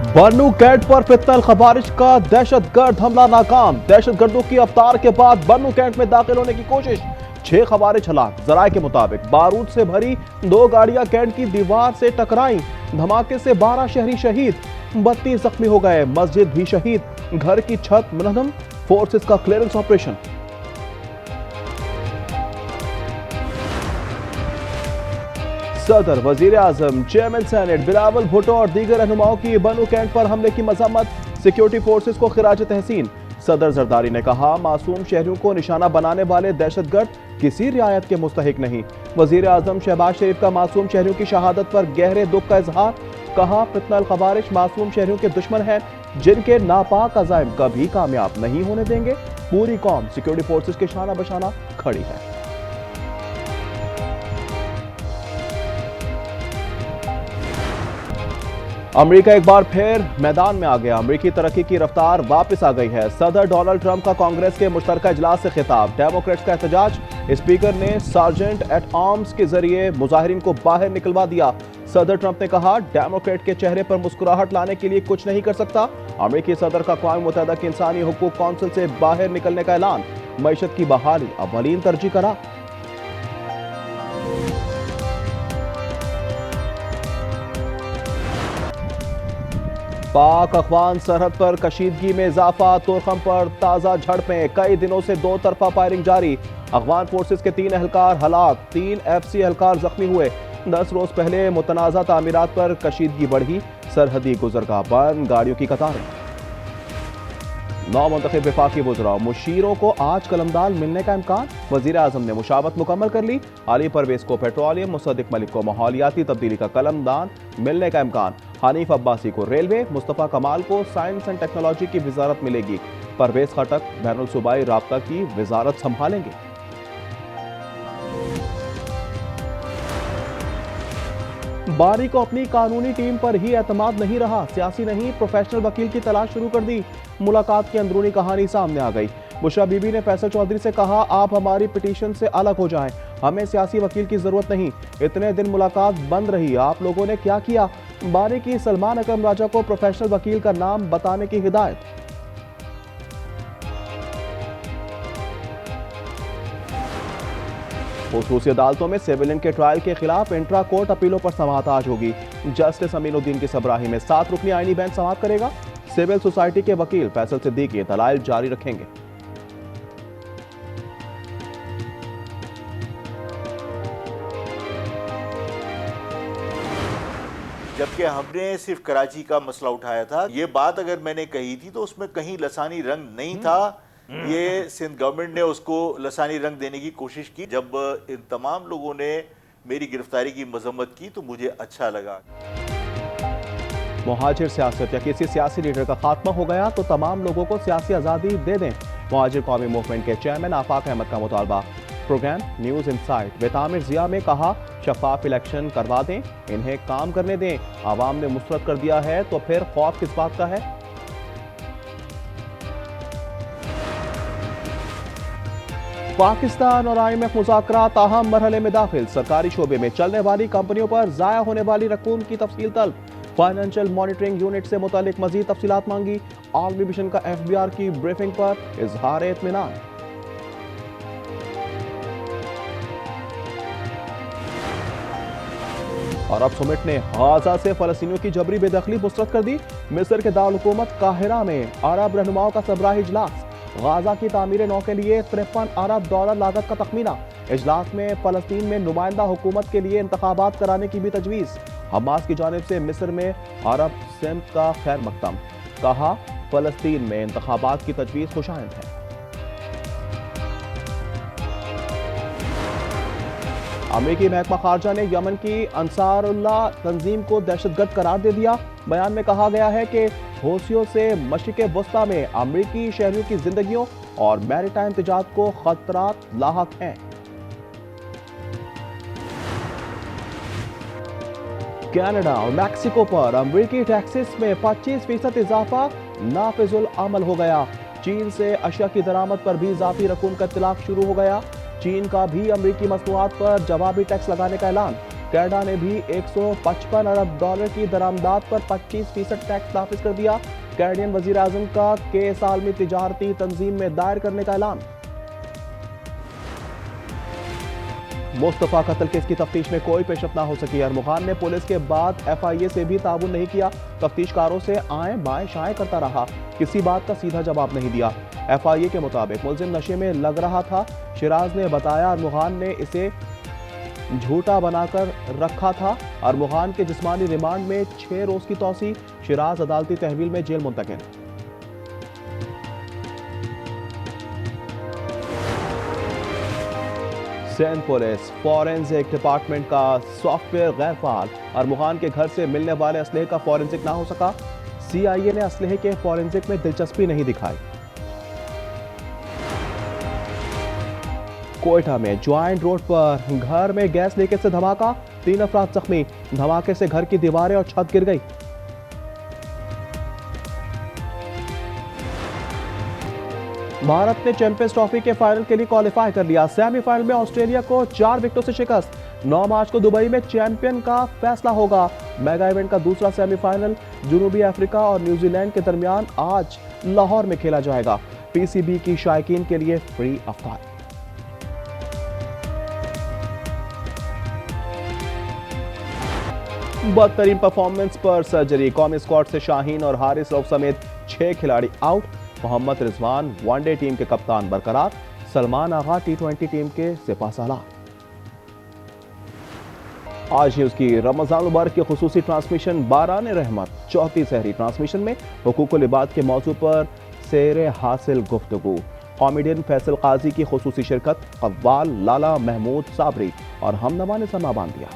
बन्नू cantt पर फितनल खवारिज का दहशतगर्द हमला नाकाम। दहशतगर्दों की अवतार के बाद बन्नू कैंट में दाखिल होने की कोशिश, 6 खवारिज हलाक। जराये के मुताबिक बारूद से भरी 2 गाड़ियां कैंट की दीवार से टकराई। धमाके से 12 शहरी शहीद, 32 जख्मी हो गए। मस्जिद भी शहीद, घर की छत मुनहदम। फोर्सेस का क्लियरेंस ऑपरेशन। सदर, वजीर आजम, चेयरमैन सेनेट बिलावल भुट्टो और दीगर रहनुमाओं की बन्नू कैंट पर हमले की मजम्मत। सिक्योरिटी फोर्सेस को खिराज तहसीन। सदर जरदारी ने कहा, मासूम शहरियों को निशाना बनाने वाले दहशतगर्द किसी रियायत के मुस्तहिक नहीं। वजीर आजम शहबाज शरीफ का मासूम शहरियों की शहादत पर गहरे दुख का इजहार। कहा, फितनल खवारिज मासूम शहरियों के दुश्मन हैं, जिनके नापाक अज़ाइम कभी कामयाब नहीं होने देंगे। पूरी कौम सिक्योरिटी फोर्सेस के शाना बशाना खड़ी है। अमेरिका एक बार फिर मैदान में आ गया। अमेरिकी तरक्की की रफ्तार वापस आ गई है। सदर डोनाल्ड ट्रंप का कांग्रेस के मुश्तरका इजलास से खिताब। डेमोक्रेट्स का एहतजाज, स्पीकर ने सार्जेंट एट आर्म्स के जरिए मुजाहिरीन को बाहर निकलवा दिया। सदर ट्रंप ने कहा, डेमोक्रेट के चेहरे पर मुस्कुराहट लाने के लिए कुछ नहीं कर सकता। अमेरिकी सदर का अक़वाम मुत्तहिदा की इंसानी हुकूक कौंसिल से बाहर निकलने का ऐलान। मईशत की बहाली अव्वलीन तरजीह करा। पाक अफगान सरहद पर कशीदगी में इजाफा। तोरखम पर ताज़ा झड़पें, कई दिनों से 2 तरफा फायरिंग जारी। अफगान फोर्सेस के 3 एहलकार हलाक, 3 FC एहलकार जख्मी हुए। 10 रोज पहले मुतनाज़ा तामीरात पर कशीदगी बढ़ी। सरहदी गुजरगाह बंद, गाड़ियों की कतारें। 9 मुंतखब वफाकी वज़रा मुशीरों को आज कलमदान मिलने का इम्कान। वज़ीर आज़म ने मुशावरत मुकम्मल कर ली। अली परवेज को पेट्रोलियम, मुसद्दिक मलिक को माहौलियाती तब्दीली का कलमदान मिलने का इम्कान। हनीफ अब्बासी को रेलवे, मुस्तफ़ा कमाल को साइंस एंड टेक्नोलॉजी की वजारत मिलेगी। परवेज खटक बैनुल सूबाई राब्ता की वजारत संभालेंगे। बारी को अपनी कानूनी टीम पर ही एतमाद नहीं रहा। सियासी नहीं, प्रोफेशनल वकील की तलाश शुरू कर दी। मुलाकात की अंदरूनी कहानी सामने आ गई। बुशरा बीबी ने फैसल चौधरी से कहा, आप हमारी पिटीशन से अलग हो जाएं, हमें सियासी वकील की जरूरत नहीं। इतने दिन मुलाकात बंद रही, आप लोगों ने क्या किया? बारी की सलमान अकरम राजा को प्रोफेशनल वकील का नाम बताने की हिदायत। खुसूसी अदालतों में सिविलियन के ट्रायल के खिलाफ इंट्रा कोर्ट अपीलों पर समाअत आज होगी। जस्टिस अमीनुद्दीन की सबराही में 7 रुकनी आईनी बेंच समाअत करेगा। सिविल सोसाइटी के वकील फैसल सिद्दीकी दलाइल जारी रखेंगे। जबकि हमने सिर्फ कराची का मसला उठाया था। ये बात अगर मैंने कही थी तो उसमें कहीं लसानी रंग नहीं था। ये सिंध गवर्नमेंट ने उसको लसानी रंग देने की कोशिश की। जब इन तमाम लोगों ने मेरी गिरफ्तारी की मजम्मत की तो मुझे अच्छा लगा। मुहाजिर सियासत या किसी सियासी लीडर का खात्मा हो गया तो तमाम लोगों को सियासी आज़ादी दे दें। मुहाजिर कौमी मूवमेंट के चेयरमैन आफाक अहमद का मुतालबा। प्रोग्राम न्यूज़ इनसाइट बेतामिर जिया में कहा, शफाफ इलेक्शन करवा दें, इन्हें काम करने दें। आवाम ने मुस्तरद कर दिया है तो फिर खौफ किस बात का है? पाकिस्तान और IMF मुज़ाकरात अहम मरहले में दाखिल। सरकारी शोबे में चलने वाली कंपनियों पर ज़ाया होने वाली रकूम की तफसील तलब। फाइनेंशियल मॉनिटरिंग यूनिट से मुतालिक मजीद तफसीलात मांगी। आलमी मिशन का FBR की ब्रीफिंग पर इजहार इत्मीनान। अरब समिट ने गाजा से फलस्तीनियों की जबरी बेदखली मुस्तरद कर दी। मिस्र के दारुल हुकूमत काहिरा में अरब रहनुमाओं का सबराही इजलास। गाजा की तामीर नौ के लिए $53 अरब लागत का तखमीना। इजलास में फलस्तीन में नुमाइंदा हुकूमत के लिए इंतखाबात कराने की भी तजवीज़। हमास की जानिब से मिस्र में अरब सिमत का खैर मकदम। कहा, फलस्तीन में इंतखाबात की तजवीज़ खुशाइंद है। अमेरिकी महकमा खारजा ने यमन की अंसारुल्लाह तंजीम को दहशतगर्द करार दे दिया। बयान में कहा गया है कि हौसियों से मशरिक़ वस्ता में अमेरिकी शहरियों की जिंदगियों और मैरीटाइम तिजारत को खतरात लाहक हैं। कनाडा और मैक्सिको पर अमेरिकी टैक्सेस में 25% इजाफा नाफिजुल अमल हो गया। चीन से अशिया की दरामद पर भी इजाफी रकूम का इत्तलाक शुरू हो गया। चीन का भी अमेरिकी मसनूआत पर जवाबी टैक्स लगाने का ऐलान। कनाडा ने भी 155 अरब डॉलर की दरामदात पर 25% टैक्स नाफिज कर दिया। कैनेडियन वजीर आजम का केस आलमी तिजारती तंजीम में दायर करने का ऐलान। मुस्तफा कत्ल केस की तफ्तीश में कोई पेशरफ ना हो सकी। अरमुगान ने पुलिस के बाद FIA से भी ताउन नहीं किया। तफ्तीशकारों से आए बाएं शाएं करता रहा, किसी बात का सीधा जवाब नहीं दिया। FIA के मुताबिक मुलजिम नशे में लग रहा था। शिराज ने बताया अरमुगान ने इसे झूठा बनाकर रखा था। अरमुगान के जिस्मानी रिमांड में 6 रोज की तौसी। शिराज अदालती तहवील में जेल मुंतकिल। सिंध पुलिस फॉरेंसिक डिपार्टमेंट का सॉफ्टवेयर गैर फाल। अरमुगान के घर से मिलने वाले असलहे का फॉरेंसिक ना हो सका। CIA ने असलहे के फॉरेंसिक में दिलचस्पी नहीं दिखाई। कोयटा में ज्वाइंट रोड पर घर में गैस लीकेज से धमाका, 3 अफराद जख्मी। धमाके से घर की दीवारें और छत गिर गई। भारत ने चैंपियंस ट्रॉफी के फाइनल के लिए क्वालिफाई कर लिया। सेमीफाइनल में ऑस्ट्रेलिया को 4 विकेटों से शिकस्त। 9 मार्च को दुबई में चैंपियन का फैसला होगा। मेगा इवेंट का दूसरा सेमीफाइनल जनूबी अफ्रीका और न्यूजीलैंड के दरमियान आज लाहौर में खेला जाएगा। PCB की शायकीन के लिए फ्री अफ्तार। बदतरीन परफॉर्मेंस पर सर्जरी। कौमी स्क्वाड से शाहीन और हारिस रऊफ समेत 6 खिलाड़ी out. Mohammad Rizwan one day team के कप्तान बरकरार। सलमान आगा T20 टीम के सिपाहसालार। आज न्यूज की रमजान मुबारक की खुसूसी ट्रांसमिशन बारान रहमत चौथी सहरी ट्रांसमिशन में हुकूकुल इबाद के मौजू पर सेरे हासिल गुफ्तगू। कॉमेडियन फैसल काजी की खुसूसी शिरकत। कव्वाल लाला महमूद साबरी और हमनवा ने समा बांध दिया।